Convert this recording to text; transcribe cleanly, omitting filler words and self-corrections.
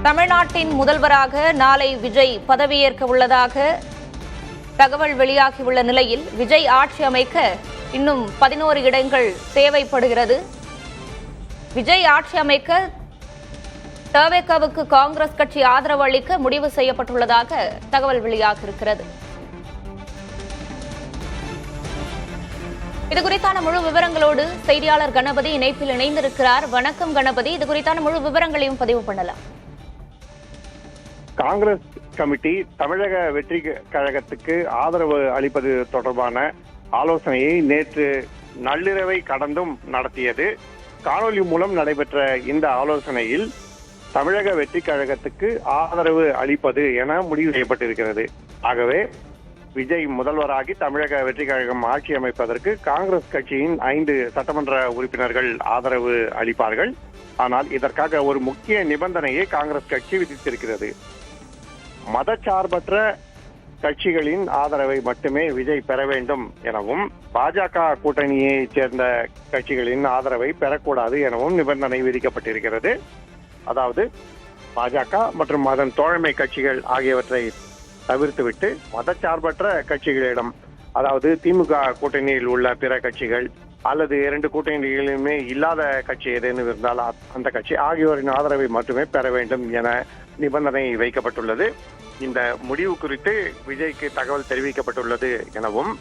தமிழ்நாட்டின் முதல்வராக நாளை விஜய் பதவியேற்க உள்ளதாக தகவல் வெளியாகியுள்ள நிலையில் விஜய் ஆட்சி அமைக்க இன்னும் 11 இடங்கள் தேவைப்படுகிறது. விஜய் ஆட்சி அமைக்க தவேகாவுக்கு காங்கிரஸ் கட்சி ஆதரவு அளிக்க முடிவு செய்யப்பட்டுள்ளதாக தகவல் வெளியாகியிருக்கிறது. இதுகுறித்தான முழு விவரங்களோடு செய்தியாளர் கணபதி இணைப்பில் இணைந்திருக்கிறார். வணக்கம் கணபதி, இதுகுறித்தான முழு விவரங்களையும் பதிவு பண்ணலாம். காங்கிரஸ் கமிட்டி தமிழக வெற்றி கழகத்துக்கு ஆதரவு அளிப்பது தொடர்பான ஆலோசனையை நேற்று நள்ளிரவை கடந்தும் நடத்தியது. காணொலி மூலம் நடைபெற்ற இந்த ஆலோசனையில் தமிழக வெற்றி கழகத்துக்கு ஆதரவு அளிப்பது என முடிவு செய்யப்பட்டிருக்கிறது. ஆகவே விஜய் முதல்வராகி தமிழக வெற்றி கழகம் ஆட்சி அமைப்பதற்கு காங்கிரஸ் கட்சியின் 5 சட்டமன்ற உறுப்பினர்கள் ஆதரவு அளிப்பார்கள். ஆனால் இதற்காக ஒரு முக்கிய நிபந்தனையை காங்கிரஸ் கட்சி விதித்திருக்கிறது. மதச்சார்பற்ற கட்சிகளின் ஆதரவை மட்டுமே விஜய் பெற வேண்டும் எனவும் பாஜக கூட்டணியைச் சேர்ந்த கட்சிகளின் ஆதரவை பெறக்கூடாது எனவும் நிபந்தனை விதிக்கப்பட்டிருக்கிறது. அதாவது பாஜக மற்றும் அதன் தோழமை கட்சிகள் ஆகியவற்றை தவிர்த்துவிட்டு மதச்சார்பற்ற கட்சிகளிடம், அதாவது திமுக கூட்டணியில் உள்ள பிற கட்சிகள் அல்லது 2 கூட்டணிகளுமே இல்லாத கட்சி ஏதேனும் இருந்தால் அந்த கட்சி ஆகியோரின் ஆதரவை மட்டுமே பெற வேண்டும் என நிபந்தனை வைக்கப்பட்டுள்ளது. இந்த முடிவு குறித்து விஜய்க்கு தகவல் தெரிவிக்கப்பட்டுள்ளது எனவும்